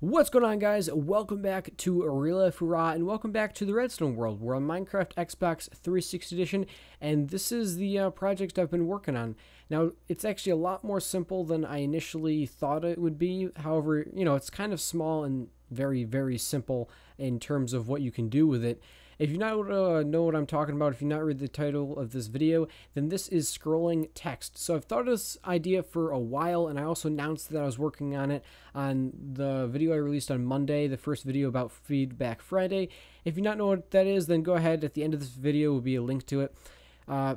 What's going on, guys? Welcome back to RealLifeOORA, and welcome back to the Redstone world. We're on Minecraft Xbox 360 Edition, and this is the project I've been working on. Now, it's actually a lot more simple than I initially thought it would be. However, it's kind of small and very, very simple in terms of what you can do with it. If you not know what I'm talking about, if you not read the title of this video, then this is scrolling text. So I've thought of this idea for a while, and I also announced that I was working on it on the video I released on Monday, the first video about Feedback Friday. If you not know what that is, then go ahead. At the end of this video will be a link to it.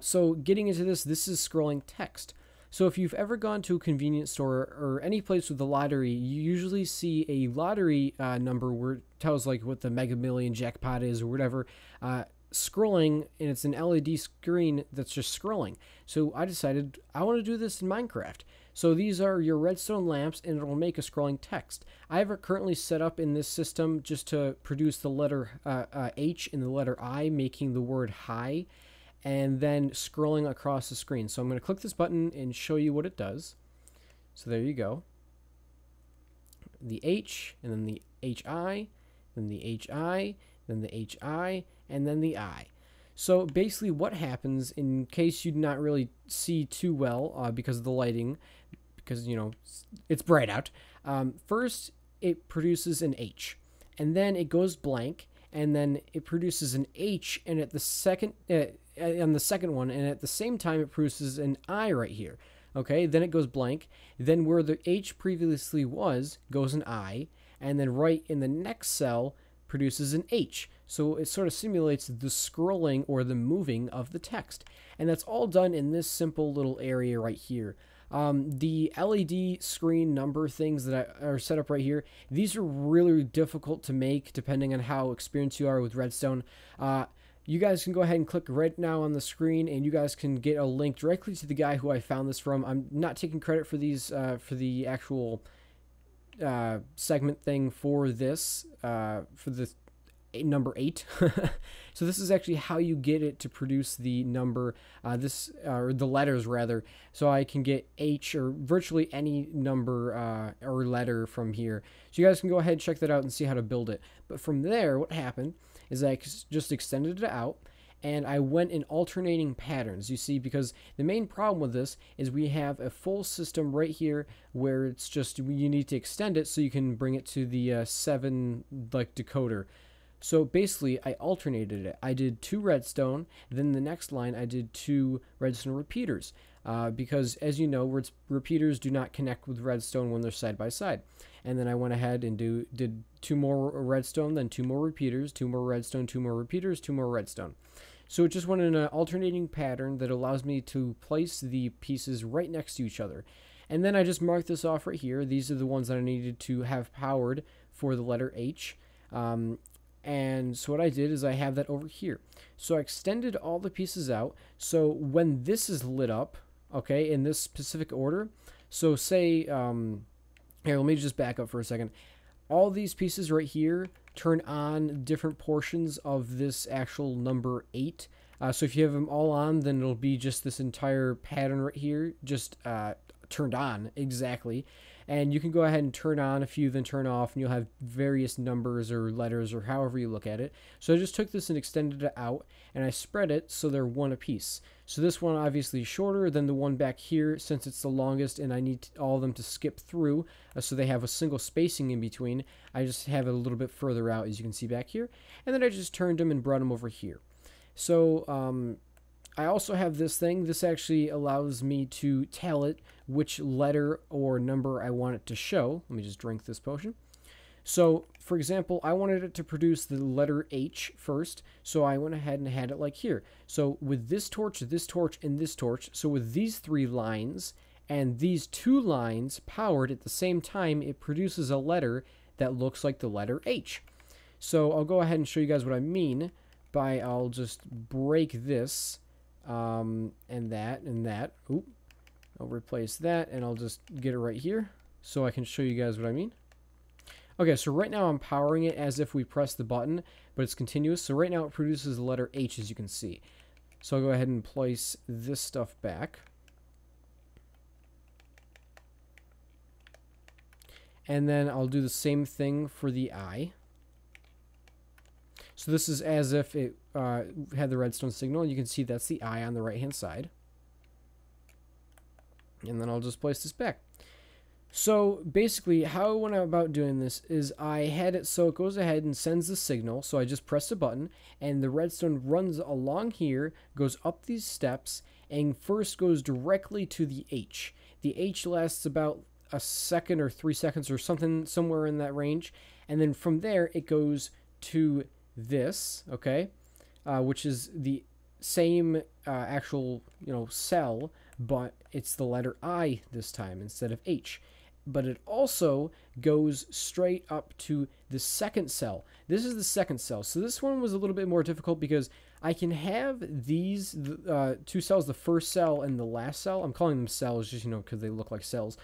So getting into this is scrolling text. So if you've ever gone to a convenience store or any place with a lottery, you usually see a lottery number where it tells like what the Mega Million jackpot is or whatever, scrolling, and it's an LED screen that's just scrolling. So I decided I want to do this in Minecraft. So these are your redstone lamps, and it will make a scrolling text. I have it currently set up in this system just to produce the letter H and the letter I, making the word hi, and then scrolling across the screen. So I'm going to click this button and show you what it does. So there you go. The H, and then the HI, then the HI, then the HI, and then the I. So basically what happens, in case you did not really see too well because of the lighting, because, it's bright out, first it produces an H, and then it goes blank, and then it produces an H, and at the second... on the second one, and at the same time it produces an I right here. Okay, then it goes blank, then where the H previously was goes an I, and then right in the next cell produces an H. So it sort of simulates the scrolling or the moving of the text, and that's all done in this simple little area right here. The LED screen number things that are set up right here, these are really difficult to make depending on how experienced you are with Redstone. You guys can go ahead and click right now on the screen, and you guys can get a link directly to the guy who I found this from. I'm not taking credit for these, for the actual segment thing for this, for the number 8. So this is actually how you get it to produce the number, or the letters rather. So I can get H or virtually any number or letter from here. So you guys can go ahead and check that out and see how to build it. But from there, what happened is I just extended it out, and I went in alternating patterns, you see, because the main problem with this is we have a full system right here where it's just, you need to extend it so you can bring it to the 7 like decoder. So basically I alternated it. I did 2 redstone, then the next line I did 2 redstone repeaters, because as you know, repeaters do not connect with redstone when they're side by side. And then I went ahead and did 2 more redstone, then 2 more repeaters, 2 more redstone, 2 more repeaters, 2 more redstone. So it just went in an alternating pattern that allows me to place the pieces right next to each other. And then I just marked this off right here. These are the ones that I needed to have powered for the letter H. And so what I did is I have that over here. So I extended all the pieces out. So when this is lit up, okay, in this specific order, so say, here, let me just back up for a second. All these pieces right here turn on different portions of this actual number 8. So if you have them all on, then it'll be just this entire pattern right here, just turned on exactly. And you can go ahead and turn on a few, then turn off, and you'll have various numbers or letters or however you look at it. So I just took this and extended it out, and I spread it so they're one apiece. So this one obviously is shorter than the one back here since it's the longest, and I need all of them to skip through so they have a single spacing in between. I just have it a little bit further out, as you can see back here. And then I just turned them and brought them over here. So I also have this thing. This actually allows me to tell it which letter or number I want it to show. Let me just drink this potion. So, for example, I wanted it to produce the letter H first, so I went ahead and had it like here. So with this torch, and this torch, so with these 3 lines and these 2 lines powered at the same time, it produces a letter that looks like the letter H. So I'll go ahead and show you guys what I mean by, I'll just break this. And that. Oop. I'll replace that, and I'll just get it right here so I can show you guys what I mean. Okay, so right now I'm powering it as if we press the button, but it's continuous. So right now it produces the letter H, as you can see. So I'll go ahead and place this stuff back. And then I'll do the same thing for the eye. So this is as if it had the redstone signal. You can see that's the eye on the right hand side. And then I'll just place this back. So basically how I went about doing this is I had it so it goes ahead and sends the signal. So I just press a button and the redstone runs along here, goes up these steps, and first goes directly to the H. The H lasts about a second or 3 seconds or something, somewhere in that range. And then from there it goes to this, okay, which is the same actual, cell, but it's the letter I this time instead of H. But it also goes straight up to the second cell. This is the second cell. So this one was a little bit more difficult because I can have these two cells, the first cell and the last cell. I'm calling them cells just, because they look like cells.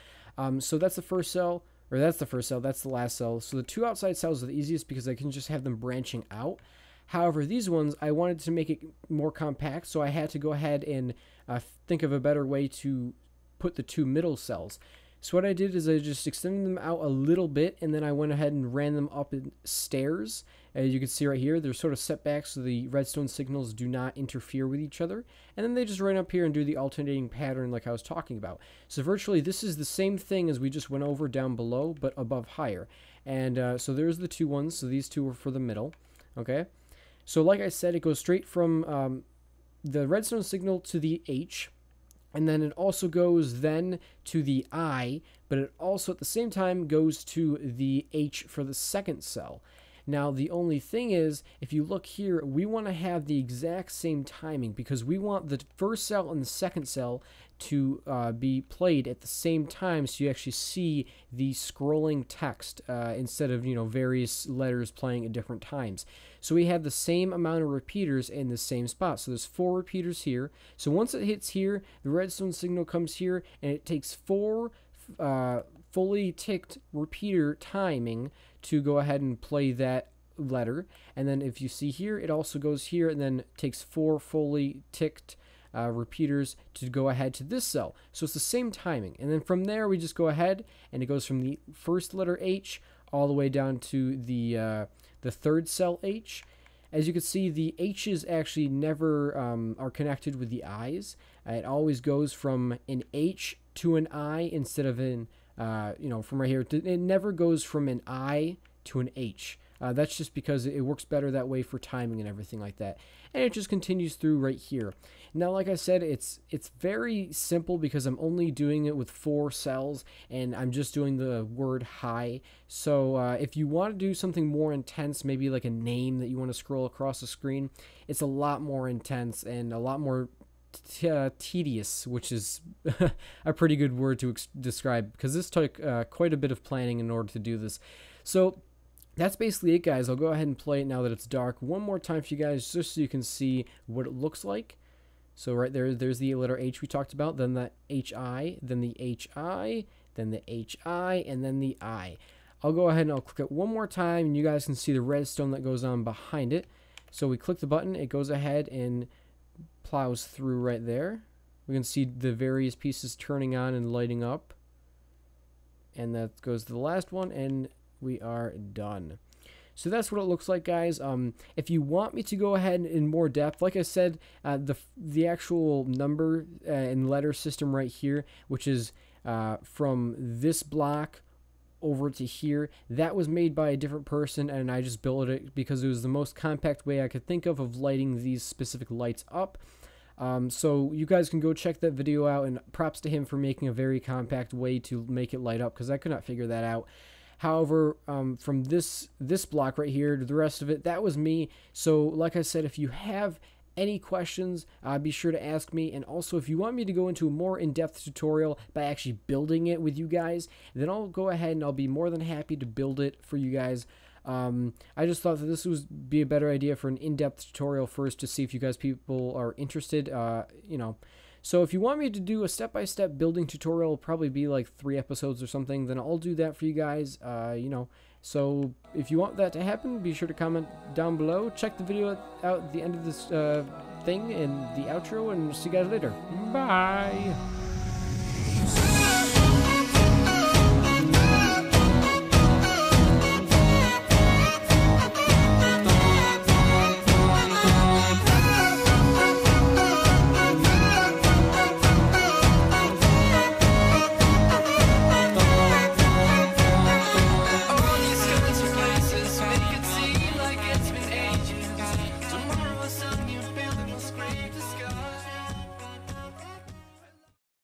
So that's the first cell, or that's the first cell, that's the last cell. So the two outside cells are the easiest because I can just have them branching out. However, these ones, I wanted to make it more compact, so I had to go ahead and think of a better way to put the two middle cells. So what I did is I just extended them out a little bit, and then I went ahead and ran them up in stairs. As you can see right here, they're sort of set back so the redstone signals do not interfere with each other. And then they just run up here and do the alternating pattern like I was talking about. So virtually this is the same thing as we just went over down below, but above higher. And so there's the two ones. So these two are for the middle. Okay. So like I said, it goes straight from the redstone signal to the H. And then it also goes then to the I, but it also at the same time goes to the H for the second cell. Now, the only thing is, if you look here, we want to have the exact same timing because we want the first cell and the second cell to be played at the same time so you actually see the scrolling text instead of, various letters playing at different times. So we have the same amount of repeaters in the same spot. So there's 4 repeaters here. So once it hits here, the redstone signal comes here and it takes 4 fully ticked repeater timing to go ahead and play that letter. And then if you see here, it also goes here and then takes 4 fully ticked repeaters to go ahead to this cell. So it's the same timing. And then from there, we just go ahead and it goes from the first letter H all the way down to the third cell H. As you can see, the H's actually never are connected with the I's. It always goes from an H to an I instead of an from right here. It never goes from an I to an H. That's just because it works better that way for timing and everything like that. And it just continues through right here. Now, like I said, it's very simple because I'm only doing it with 4 cells and I'm just doing the word hi. So if you want to do something more intense, maybe like a name that you want to scroll across the screen, it's a lot more intense and a lot more tedious, which is a pretty good word to describe because this took quite a bit of planning in order to do this. So that's basically it, guys. I'll go ahead and play it now that it's dark one more time for you guys just so you can see what it looks like. So right there's the letter H we talked about, then the HI, then the HI, then the HI, and then the I. I'll go ahead and I'll click it one more time and you guys can see the redstone that goes on behind it. So we click the button, it goes ahead and plows through right there. We can see the various pieces turning on and lighting up. And that goes to the last one and we are done. So that's what it looks like, guys. If you want me to go ahead in more depth, like I said, the actual number and letter system right here, which is from this block over to here, that was made by a different person and I just built it because it was the most compact way I could think of lighting these specific lights up. So you guys can go check that video out, and props to him for making a very compact way to make it light up because I could not figure that out. However, from this block right here to the rest of it, that was me. So like I said, if you have any questions, be sure to ask me. And also, if you want me to go into a more in-depth tutorial by actually building it with you guys, then I'll go ahead and I'll be more than happy to build it for you guys. I just thought that this would be a better idea for an in-depth tutorial first to see if you guys people are interested, So if you want me to do a step-by-step building tutorial, it'll probably be like 3 episodes or something, then I'll do that for you guys, So if you want that to happen, be sure to comment down below. Check the video out at the end of this thing and the outro, and see you guys later. Bye!